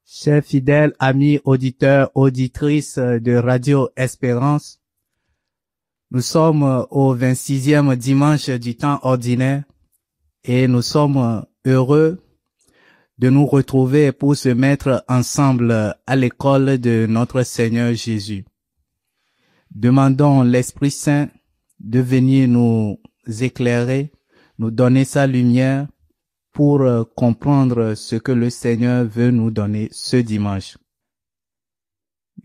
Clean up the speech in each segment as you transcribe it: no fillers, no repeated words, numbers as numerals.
Chers fidèles amis auditeurs, auditrices de Radio Espérance, nous sommes au 26e dimanche du temps ordinaire et nous sommes heureux de nous retrouver pour se mettre ensemble à l'école de notre Seigneur Jésus. Demandons l'Esprit Saint de venir nous éclairer, nous donner sa lumière pour comprendre ce que le Seigneur veut nous donner ce dimanche.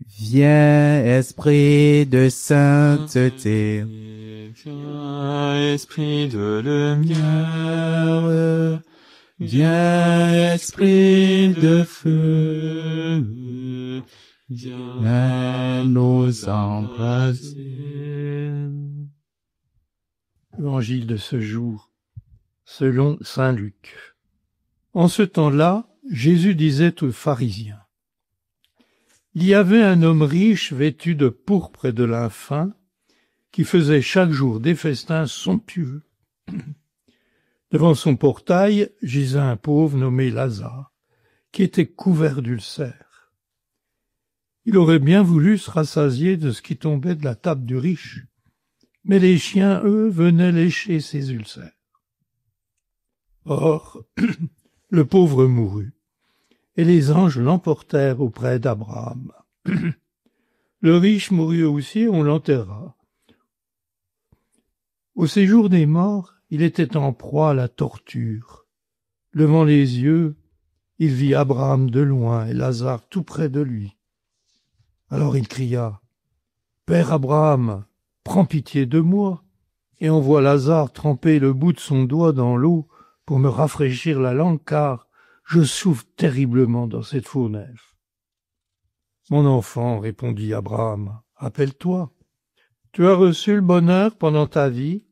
Viens, Esprit de sainteté, viens, Esprit de lumière, viens, Esprit de feu, viens nous embraser. Évangile de ce jour, selon saint Luc. En ce temps-là, Jésus disait aux pharisiens: il y avait un homme riche vêtu de pourpre et de lin fin, qui faisait chaque jour des festins somptueux. Devant son portail gisait un pauvre nommé Lazare, qui était couvert d'ulcères. Il aurait bien voulu se rassasier de ce qui tombait de la table du riche, mais les chiens, eux, venaient lécher ses ulcères. Or, le pauvre mourut, et les anges l'emportèrent auprès d'Abraham. Le riche mourut aussi, et on l'enterra. Au séjour des morts, il était en proie à la torture. Levant les yeux, il vit Abraham de loin et Lazare tout près de lui. Alors il cria: « Père Abraham, prends pitié de moi, et envoie Lazare tremper le bout de son doigt dans l'eau pour me rafraîchir la langue, car je souffre terriblement dans cette fournaise. » « Mon enfant, répondit Abraham, rappelle-toi, tu as reçu le bonheur pendant ta vie,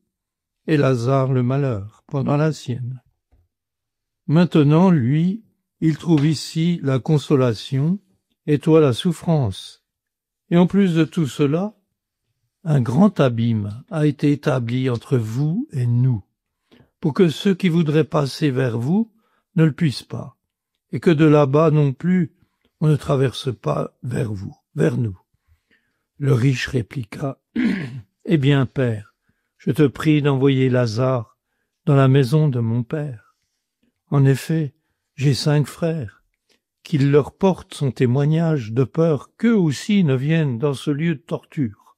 et Lazare le malheur pendant la sienne. Maintenant, lui, il trouve ici la consolation, et toi la souffrance. Et en plus de tout cela, un grand abîme a été établi entre vous et nous, pour que ceux qui voudraient passer vers vous ne le puissent pas, et que de là-bas non plus on ne traverse pas vers vous, vers nous. » Le riche répliqua: « Eh bien, Père, je te prie d'envoyer Lazare dans la maison de mon père. En effet, j'ai 5 frères, qu'il leur porte son témoignage de peur qu'eux aussi ne viennent dans ce lieu de torture. »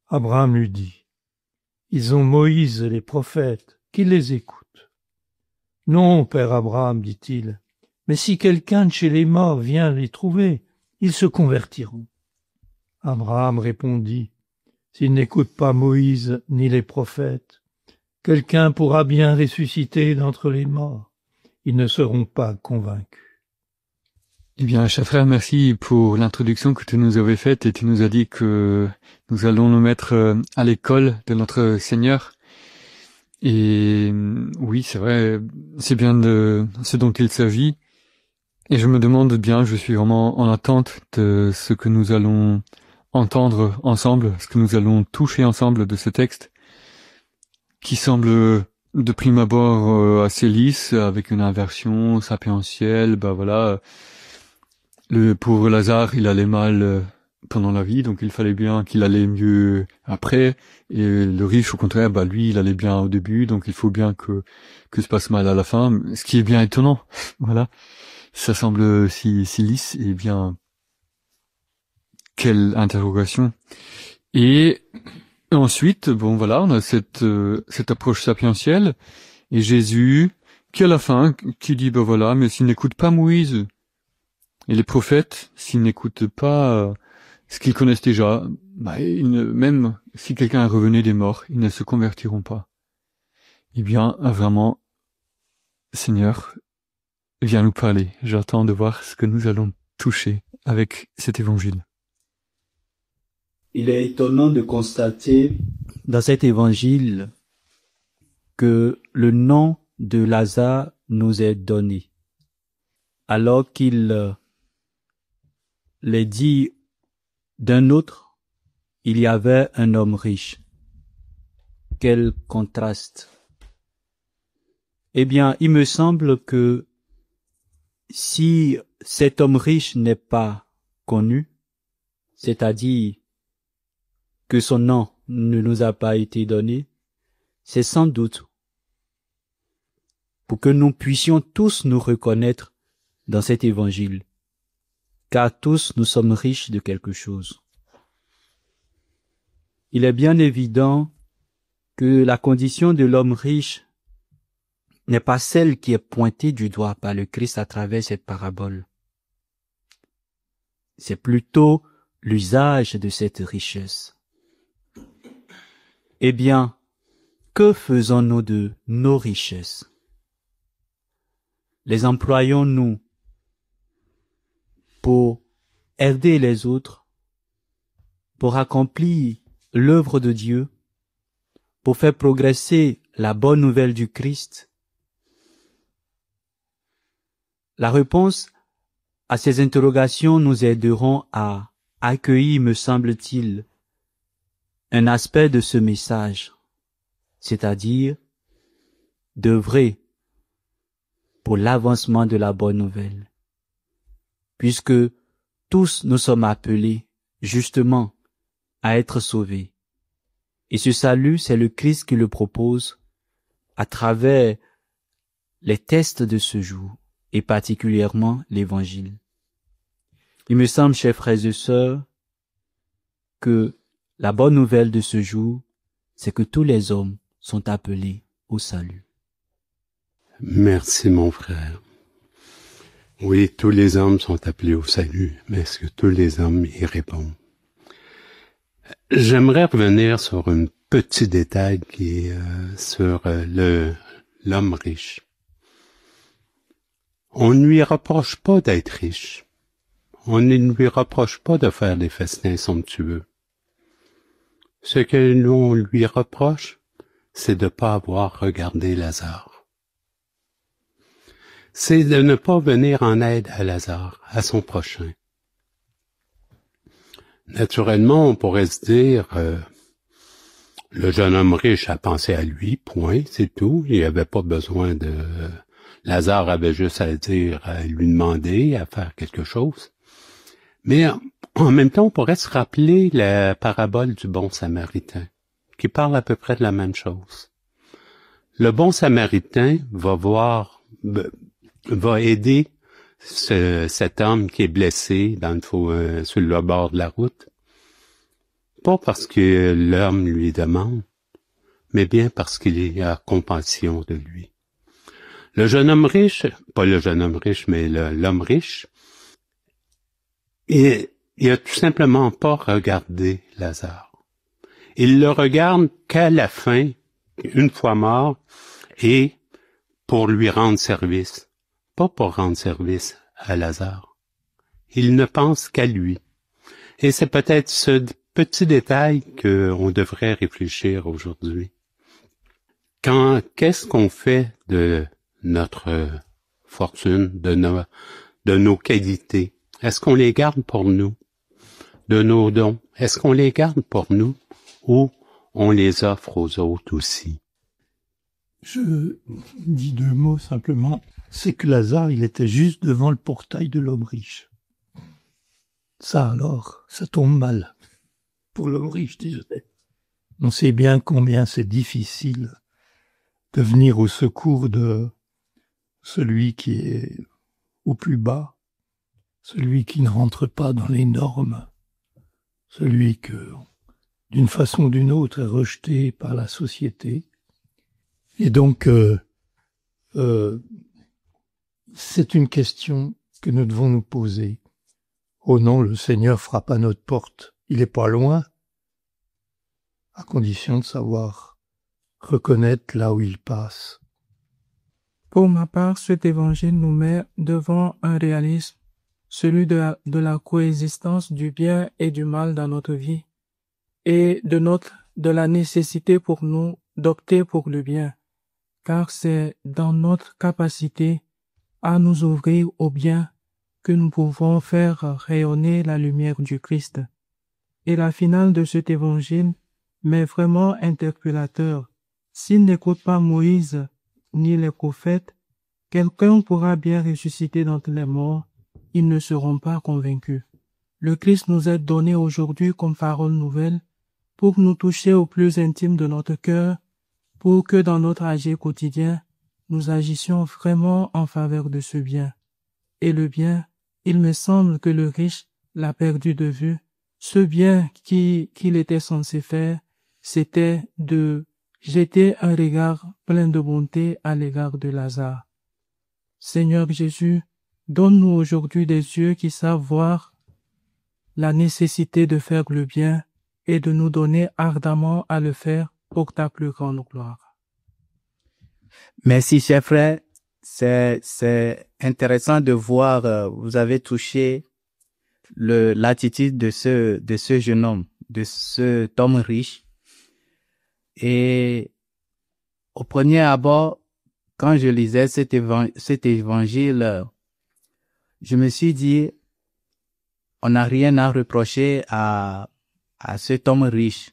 Abraham lui dit: « Ils ont Moïse et les prophètes, qu'ils les écoutent. »« Non, Père Abraham, dit-il, mais si quelqu'un de chez les morts vient les trouver, ils se convertiront. » Abraham répondit: « S'ils n'écoutent pas Moïse ni les prophètes, quelqu'un pourra bien ressusciter d'entre les morts. Ils ne seront pas convaincus. » Eh bien, cher frère, merci pour l'introduction que tu nous avais faite, et tu nous as dit que nous allons nous mettre à l'école de notre Seigneur. Et oui, c'est vrai, c'est bien de ce dont il s'agit. Et je me demande bien, je suis vraiment en attente de ce que nous allons entendre ensemble, ce que nous allons toucher ensemble de ce texte, qui semble de prime abord assez lisse, avec une inversion sapéentielle. Bah voilà, le pauvre Lazare, il allait mal pendant la vie, donc il fallait bien qu'il allait mieux après. Et le riche, au contraire, bah lui, il allait bien au début, donc il faut bien que se passe mal à la fin, ce qui est bien étonnant. Voilà. Ça semble si lisse, et bien, quelle interrogation. Et ensuite, bon voilà, on a cette approche sapientielle, et Jésus, qui à la fin, qui dit, ben voilà, mais s'ils n'écoutent pas Moïse, et les prophètes, s'ils n'écoutent pas ce qu'ils connaissent déjà, bah, même si quelqu'un revenait des morts, ils ne se convertiront pas. Eh bien, vraiment, Seigneur, viens nous parler. J'attends de voir ce que nous allons toucher avec cet évangile. Il est étonnant de constater dans cet évangile que le nom de Lazare nous est donné, alors qu'il l'est dit d'un autre, il y avait un homme riche. Quel contraste! Eh bien, il me semble que si cet homme riche n'est pas connu, c'est-à-dire que son nom ne nous a pas été donné, c'est sans doute pour que nous puissions tous nous reconnaître dans cet évangile, car tous nous sommes riches de quelque chose. Il est bien évident que la condition de l'homme riche n'est pas celle qui est pointée du doigt par le Christ à travers cette parabole. C'est plutôt l'usage de cette richesse. Eh bien, que faisons-nous de nos richesses? Les employons-nous pour aider les autres, pour accomplir l'œuvre de Dieu, pour faire progresser la bonne nouvelle du Christ? La réponse à ces interrogations nous aideront à accueillir, me semble-t-il, un aspect de ce message, c'est-à-dire d'œuvrer pour l'avancement de la bonne nouvelle, puisque tous nous sommes appelés, justement, à être sauvés. Et ce salut, c'est le Christ qui le propose à travers les tests de ce jour, et particulièrement l'Évangile. Il me semble, chers frères et sœurs, que la bonne nouvelle de ce jour, c'est que tous les hommes sont appelés au salut. Merci, mon frère. Oui, tous les hommes sont appelés au salut, mais est-ce que tous les hommes y répondent? J'aimerais revenir sur un petit détail qui est sur l'homme riche. On ne lui reproche pas d'être riche. On ne lui reproche pas de faire des festins somptueux. Ce que l'on lui reproche, c'est de ne pas avoir regardé Lazare. C'est de ne pas venir en aide à Lazare, à son prochain. Naturellement, on pourrait se dire, le jeune homme riche a pensé à lui, point, c'est tout. Il n'y avait pas besoin de... Lazare avait juste à dire, à lui demander, à faire quelque chose. Mais en même temps, on pourrait se rappeler la parabole du bon Samaritain, qui parle à peu près de la même chose. Le bon Samaritain va aider cet homme qui est blessé sur le bord de la route, pas parce que l'homme lui demande, mais bien parce qu'il a compassion de lui. Le jeune homme riche, pas le jeune homme riche, mais l'homme riche, il a tout simplement pas regardé Lazare. Il le regarde qu'à la fin, une fois mort, et pour lui rendre service, pas pour rendre service à Lazare. Il ne pense qu'à lui. Et c'est peut-être ce petit détail qu'on devrait réfléchir aujourd'hui. Qu'est-ce qu'on fait de notre fortune, de nos qualités? Est-ce qu'on les garde pour nous? De nos dons, est-ce qu'on les garde pour nous ou on les offre aux autres aussi? Je dis deux mots simplement. C'est que Lazare, il était juste devant le portail de l'homme riche. Ça alors, ça tombe mal. Pour l'homme riche, disais. On sait bien combien c'est difficile de venir au secours de celui qui est au plus bas, celui qui ne rentre pas dans les normes, celui que, d'une façon ou d'une autre, est rejeté par la société. Et donc, c'est une question que nous devons nous poser. Oh non, le Seigneur frappe à notre porte. Il est pas loin, à condition de savoir reconnaître là où il passe. Pour ma part, cet évangile nous met devant un réalisme, celui de la coexistence du bien et du mal dans notre vie, et de la nécessité pour nous d'opter pour le bien, car c'est dans notre capacité à nous ouvrir au bien que nous pouvons faire rayonner la lumière du Christ. Et la finale de cet évangile m'est vraiment interpellateur. S'il n'écoute pas Moïse ni les prophètes, quelqu'un pourra bien ressusciter d'entre les morts ils ne seront pas convaincus. Le Christ nous est donné aujourd'hui comme parole nouvelle pour nous toucher au plus intime de notre cœur, pour que dans notre agir quotidien, nous agissions vraiment en faveur de ce bien. Et le bien, il me semble que le riche l'a perdu de vue. Ce bien qu'il était censé faire, c'était de jeter un regard plein de bonté à l'égard de Lazare. Seigneur Jésus, donne-nous aujourd'hui des yeux qui savent voir la nécessité de faire le bien et de nous donner ardemment à le faire pour ta plus grande gloire. Merci, cher frère. C'est intéressant de voir, vous avez touché l'attitude de ce jeune homme, de cet homme riche. Et au premier abord, quand je lisais cet évangile, je me suis dit, on n'a rien à reprocher à cet homme riche.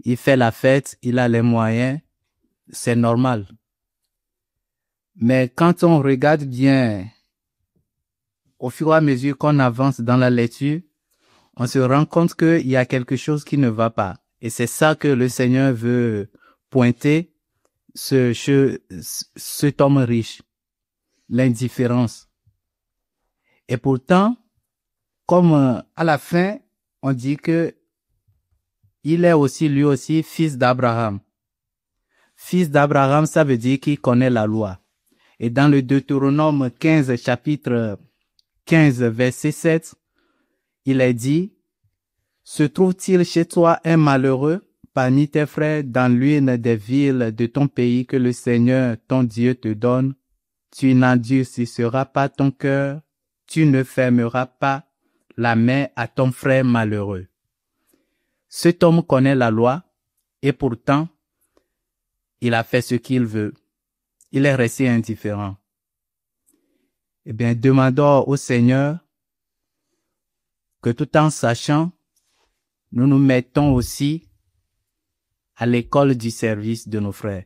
Il fait la fête, il a les moyens, c'est normal. Mais quand on regarde bien, au fur et à mesure qu'on avance dans la lecture, on se rend compte qu'il y a quelque chose qui ne va pas. Et c'est ça que le Seigneur veut pointer, cet homme riche, l'indifférence. Et pourtant, comme à la fin, on dit que il est aussi, lui aussi, fils d'Abraham. Fils d'Abraham, ça veut dire qu'il connaît la loi. Et dans le Deutéronome 15, chapitre 15, verset 7, il est dit, « Se trouve-t-il chez toi un malheureux parmi tes frères dans l'une des villes de ton pays que le Seigneur, ton Dieu, te donne? Tu n'endurciras pas ton cœur, tu ne fermeras pas la main à ton frère malheureux. » Cet homme connaît la loi et pourtant, il a fait ce qu'il veut. Il est resté indifférent. Eh bien, demandons au Seigneur que tout en sachant, nous nous mettons aussi à l'école du service de nos frères.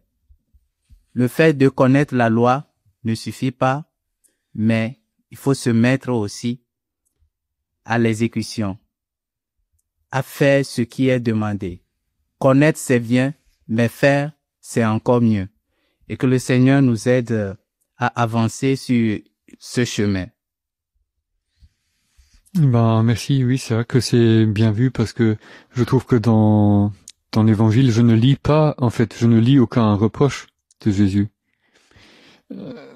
Le fait de connaître la loi ne suffit pas, mais il faut se mettre aussi à l'exécution, à faire ce qui est demandé. Connaître, c'est bien, mais faire, c'est encore mieux. Et que le Seigneur nous aide à avancer sur ce chemin. Ben, merci, oui, c'est vrai que c'est bien vu parce que je trouve que dans l'évangile, je ne lis aucun reproche de Jésus.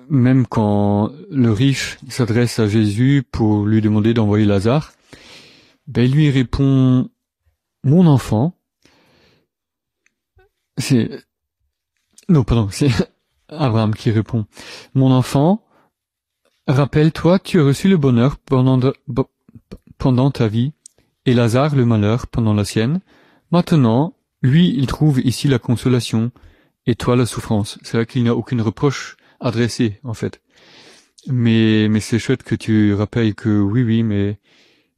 Même quand le riche s'adresse à Jésus pour lui demander d'envoyer Lazare, ben, il lui répond, mon enfant, c'est Abraham qui répond, mon enfant, rappelle-toi, tu as reçu le bonheur pendant ta vie, et Lazare le malheur pendant la sienne. Maintenant, lui, il trouve ici la consolation, et toi la souffrance. C'est vrai qu'il n'y a aucune reproche adressée, en fait. Mais c'est chouette que tu rappelles que oui, mais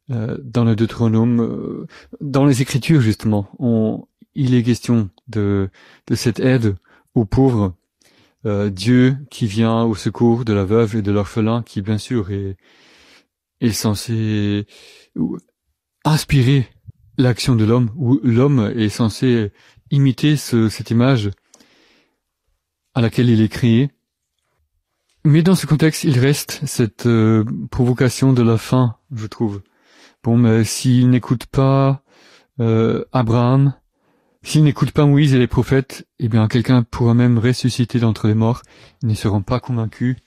dans le Deutéronome, dans les Écritures justement, il est question de cette aide aux pauvres. Dieu qui vient au secours de la veuve et de l'orphelin, qui bien sûr est censé inspirer l'action de l'homme, ou l'homme est censé imiter cette image à laquelle il est créé. Mais dans ce contexte, il reste cette provocation de la faim, je trouve. Bon, mais s'il n'écoute pas Abraham, s'il n'écoute pas Moïse et les prophètes, eh bien, quelqu'un pourra même ressusciter d'entre les morts. Ils ne seront pas convaincus.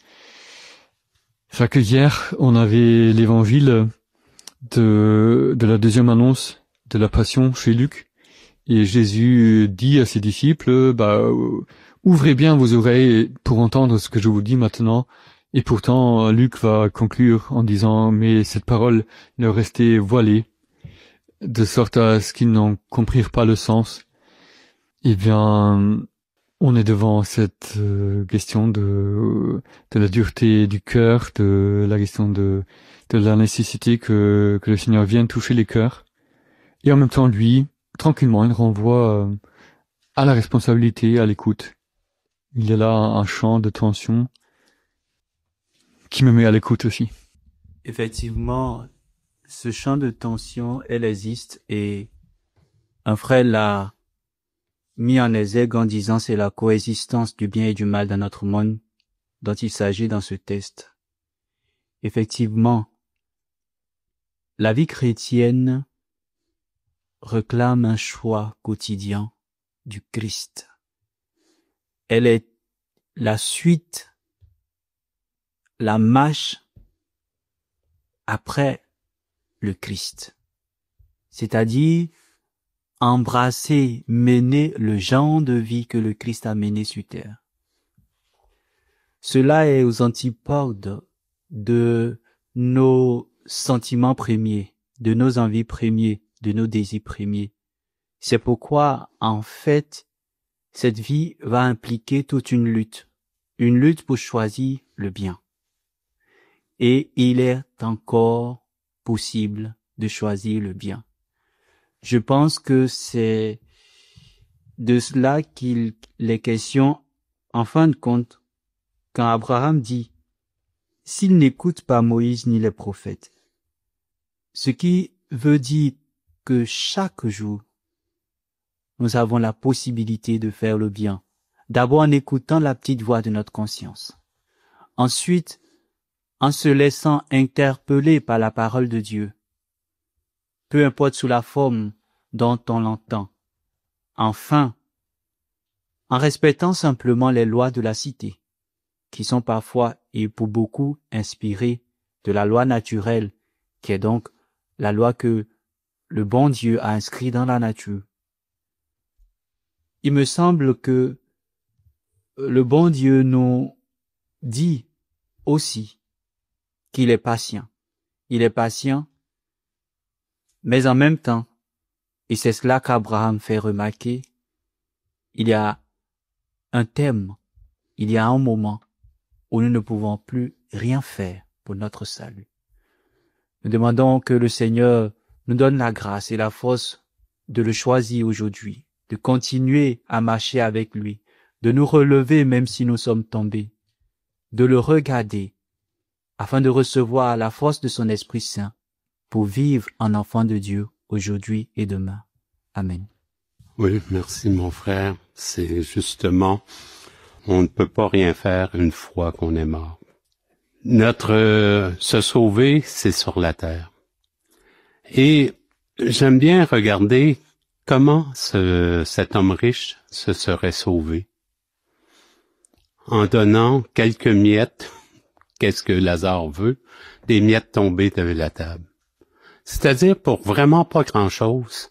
C'est vrai que hier, on avait l'évangile de la deuxième annonce de la Passion chez Luc. Et Jésus dit à ses disciples, ouvrez bien vos oreilles pour entendre ce que je vous dis maintenant. Et pourtant, Luc va conclure en disant, mais cette parole leur restait voilée, de sorte à ce qu'ils n'en comprirent pas le sens. Eh bien, on est devant cette question de la dureté du cœur, de la question de la nécessité que le Seigneur vienne toucher les cœurs. Et en même temps, lui, tranquillement, il renvoie à la responsabilité, à l'écoute. Il y a là un champ de tension qui me met à l'écoute aussi. Effectivement, ce champ de tension, elle existe et un frère l'a mis en exergue en disant c'est la coexistence du bien et du mal dans notre monde dont il s'agit dans ce texte. Effectivement, la vie chrétienne réclame un choix quotidien du Christ. Elle est la suite, la marche après le Christ. C'est-à-dire embrasser, mener le genre de vie que le Christ a mené sur terre. Cela est aux antipodes de nos sentiments premiers, de nos envies premiers, de nos désirs premiers. C'est pourquoi, en fait, cette vie va impliquer toute une lutte pour choisir le bien. Et il est encore possible de choisir le bien. Je pense que c'est de cela qu'il est question, en fin de compte, quand Abraham dit « S'il n'écoute pas Moïse ni les prophètes », ce qui veut dire que chaque jour, nous avons la possibilité de faire le bien. D'abord en écoutant la petite voix de notre conscience. Ensuite, en se laissant interpeller par la parole de Dieu. Peu importe sous la forme dont on l'entend. Enfin, en respectant simplement les lois de la cité, qui sont parfois et pour beaucoup inspirées de la loi naturelle, qui est donc la loi que le bon Dieu a inscrite dans la nature. Il me semble que le bon Dieu nous dit aussi qu'il est patient. Il est patient, mais en même temps, et c'est cela qu'Abraham fait remarquer, il y a un thème, il y a un moment où nous ne pouvons plus rien faire pour notre salut. Nous demandons que le Seigneur nous donne la grâce et la force de le choisir aujourd'hui, de continuer à marcher avec lui, de nous relever même si nous sommes tombés, de le regarder afin de recevoir la force de son Esprit Saint pour vivre en enfant de Dieu aujourd'hui et demain. Amen. Oui, merci mon frère. C'est justement, on ne peut pas rien faire une fois qu'on est mort. Se sauver, c'est sur la terre. Et j'aime bien regarder comment cet homme riche se serait sauvé. En donnant quelques miettes, qu'est-ce que Lazare veut, des miettes tombées de la table. C'est-à-dire pour vraiment pas grand-chose,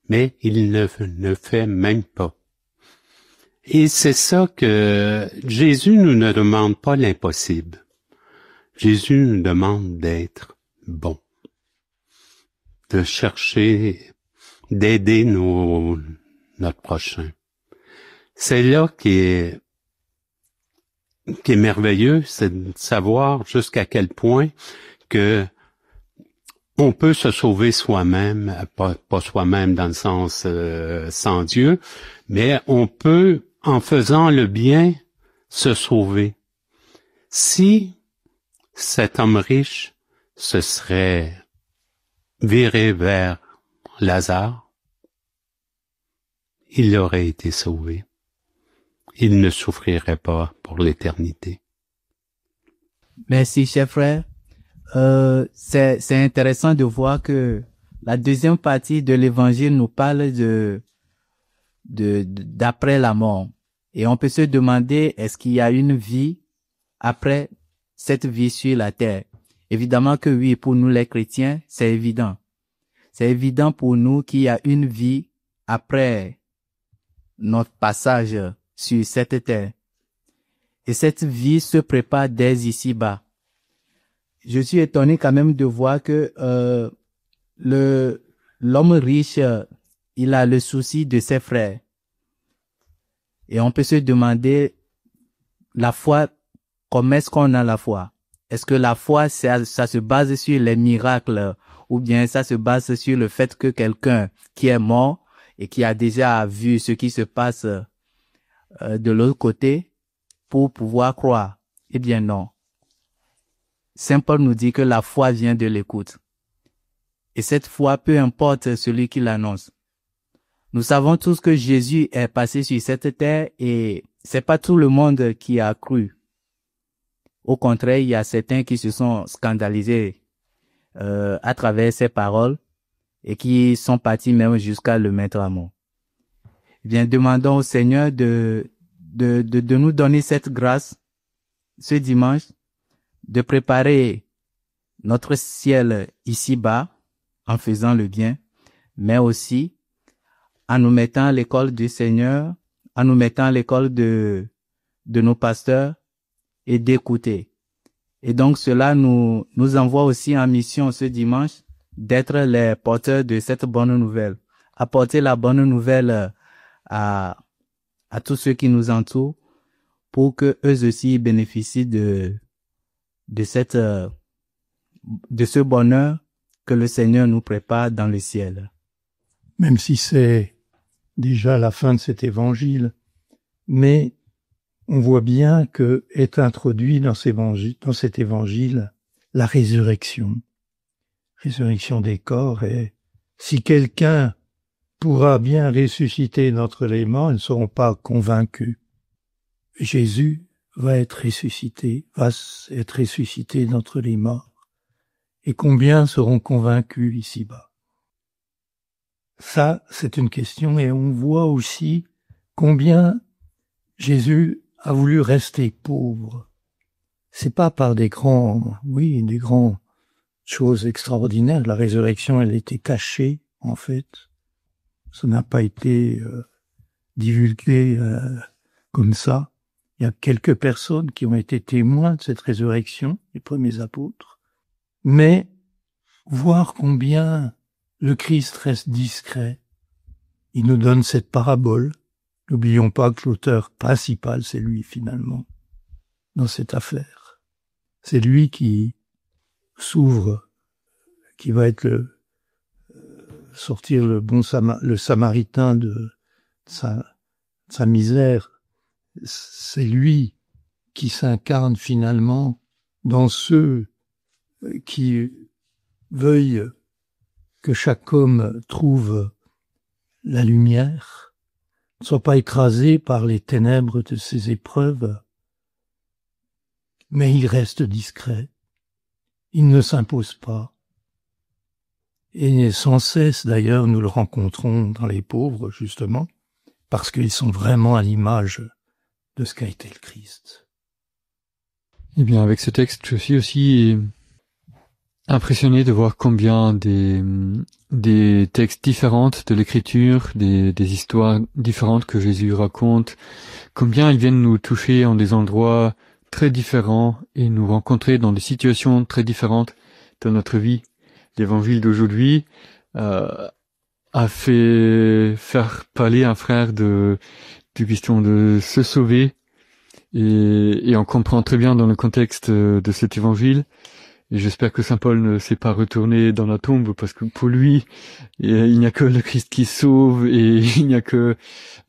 mais il ne fait même pas. Et c'est ça que Jésus nous ne demande pas l'impossible. Jésus nous demande d'être bon, de chercher, d'aider notre prochain. C'est là qui est merveilleux, c'est de savoir jusqu'à quel point que on peut se sauver soi-même, pas soi-même dans le sens sans Dieu, mais on peut, en faisant le bien, se sauver. Si cet homme riche se serait viré vers Lazare, il aurait été sauvé. Il ne souffrirait pas pour l'éternité. Merci, cher frère. C'est intéressant de voir que la deuxième partie de l'évangile nous parle d'après la mort. Et on peut se demander, est-ce qu'il y a une vie après cette vie sur la terre? Évidemment que oui, pour nous les chrétiens, c'est évident. C'est évident pour nous qu'il y a une vie après notre passage sur cette terre. Et cette vie se prépare dès ici-bas. Je suis étonné quand même de voir que l'homme riche, il a le souci de ses frères. Et on peut se demander, la foi, comment est-ce qu'on a la foi? Est-ce que la foi, ça se base sur les miracles ou bien ça se base sur le fait que quelqu'un qui est mort et qui a déjà vu ce qui se passe de l'autre côté pour pouvoir croire? Eh bien non. Saint Paul nous dit que la foi vient de l'écoute. Et cette foi, peu importe celui qui l'annonce. Nous savons tous que Jésus est passé sur cette terre et c'est pas tout le monde qui a cru. Au contraire, il y a certains qui se sont scandalisés à travers ses paroles et qui sont partis même jusqu'à le mettre à mort. Eh bien, demandons au Seigneur de nous donner cette grâce ce dimanche, de préparer notre ciel ici-bas en faisant le bien, mais aussi en nous mettant à l'école du Seigneur, en nous mettant à l'école de nos pasteurs et d'écouter. Et donc cela nous envoie aussi en mission ce dimanche d'être les porteurs de cette bonne nouvelle, apporter la bonne nouvelle à tous ceux qui nous entourent pour que eux aussi bénéficient de ce bonheur que le Seigneur nous prépare dans le ciel. Même si c'est déjà la fin de cet évangile, mais on voit bien que est introduit dans cet évangile la résurrection des corps, et si quelqu'un pourra bien ressusciter notre élément, ils ne seront pas convaincus. Jésus va être ressuscité d'entre les morts. Et combien seront convaincus ici-bas? Ça, c'est une question, et on voit aussi combien Jésus a voulu rester pauvre. C'est pas par des grandes choses extraordinaires. La résurrection, elle était cachée, en fait. Ça n'a pas été divulgué comme ça. Il y a quelques personnes qui ont été témoins de cette résurrection, les premiers apôtres. Mais voir combien le Christ reste discret. Il nous donne cette parabole. N'oublions pas que l'auteur principal, c'est lui finalement, dans cette affaire. C'est lui qui s'ouvre, qui va être sortir le Samaritain de sa misère. C'est lui qui s'incarne finalement dans ceux qui veuillent que chaque homme trouve la lumière, ne soit pas écrasé par les ténèbres de ses épreuves, mais il reste discret, il ne s'impose pas. Et sans cesse, d'ailleurs, nous le rencontrons dans les pauvres, justement, parce qu'ils sont vraiment à l'image de ce qu'a été le Christ. Eh bien, avec ce texte, je suis aussi impressionné de voir combien des textes différents de l'écriture, des histoires différentes que Jésus raconte, combien ils viennent nous toucher en des endroits très différents et nous rencontrer dans des situations très différentes de notre vie. L'évangile d'aujourd'hui a fait faire parler un frère de question de se sauver, et on comprend très bien dans le contexte de cet évangile. Et j'espère que Saint Paul ne s'est pas retourné dans la tombe, parce que pour lui, il n'y a que le Christ qui sauve, et il n'y a que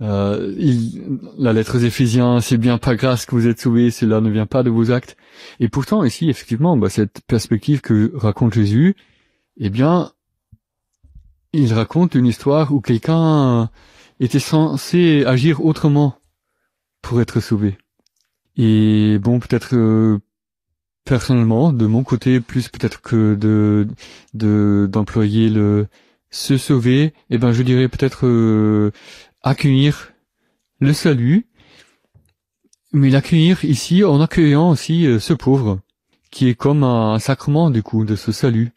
la lettre aux Éphésiens, c'est bien par grâce que vous êtes sauvés, cela ne vient pas de vos actes. Et pourtant, ici, effectivement, cette perspective que raconte Jésus, eh bien, il raconte une histoire où quelqu'un était censé agir autrement pour être sauvé. Et bon, peut-être personnellement, de mon côté, plus peut-être que d'employer le se sauver, eh ben je dirais peut-être accueillir le salut, mais l'accueillir ici en accueillant aussi ce pauvre, qui est comme un sacrement du coup de ce salut.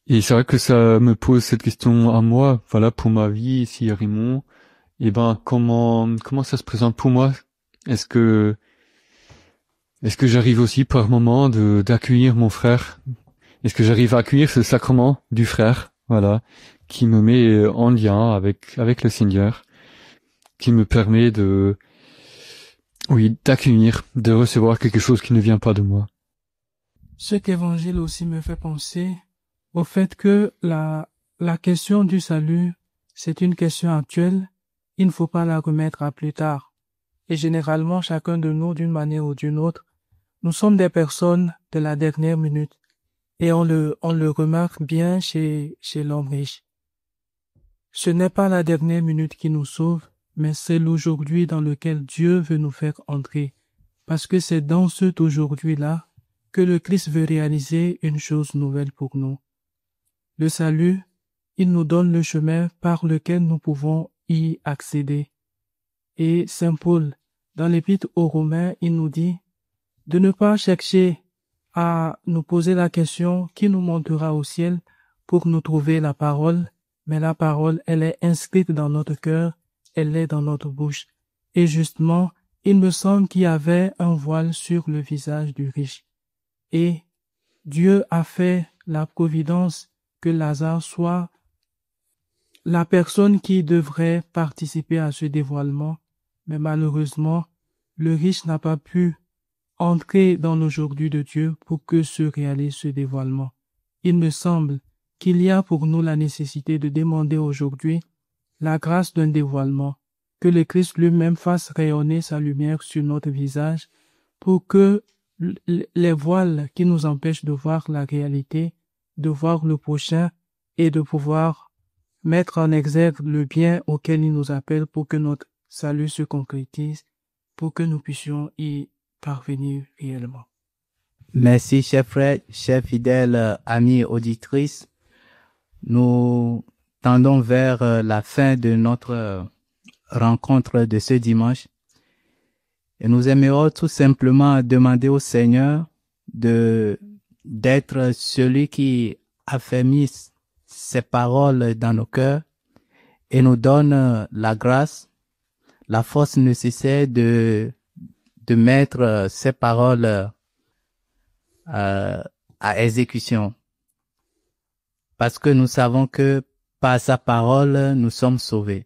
Et c'est vrai que ça me pose cette question à moi, voilà, pour ma vie ici à Rimont. Eh ben comment ça se présente pour moi? Est-ce que j'arrive aussi par moment d'accueillir mon frère? Est-ce que j'arrive à accueillir ce sacrement du frère, voilà, qui me met en lien avec le Seigneur, qui me permet d'accueillir, de recevoir quelque chose qui ne vient pas de moi. Cet évangile aussi me fait penser au fait que la question du salut, c'est une question actuelle, il ne faut pas la remettre à plus tard. Et généralement, chacun de nous, d'une manière ou d'une autre, Nous sommes des personnes de la dernière minute et on le remarque bien chez l'homme riche. Ce n'est pas la dernière minute qui nous sauve, mais c'est l'aujourd'hui dans lequel Dieu veut nous faire entrer. Parce que c'est dans cet aujourd'hui-là que le Christ veut réaliser une chose nouvelle pour nous. Le salut, il nous donne le chemin par lequel nous pouvons y accéder. Et Saint Paul, dans l'Épître aux Romains, il nous dit de ne pas chercher à nous poser la question qui nous montera au ciel pour nous trouver la parole, mais la parole, elle est inscrite dans notre cœur, elle est dans notre bouche. Et justement, il me semble qu'il y avait un voile sur le visage du riche. Et Dieu a fait la providence que Lazare soit la personne qui devrait participer à ce dévoilement, mais malheureusement, le riche n'a pas pu entrer dans l'aujourd'hui de Dieu pour que se réalise ce dévoilement. Il me semble qu'il y a pour nous la nécessité de demander aujourd'hui la grâce d'un dévoilement, que le Christ lui-même fasse rayonner sa lumière sur notre visage pour que les voiles qui nous empêchent de voir la réalité, de voir le prochain et de pouvoir mettre en exergue le bien auquel il nous appelle pour que notre salut se concrétise, pour que nous puissions y parvenir réellement. Merci, chers frères, chers fidèles amis auditrices. Nous tendons vers la fin de notre rencontre de ce dimanche. Et nous aimerions tout simplement demander au Seigneur d'être celui qui affermit ses paroles dans nos cœurs et nous donne la grâce, la force nécessaire de mettre ces paroles à exécution. Parce que nous savons que par sa parole, nous sommes sauvés.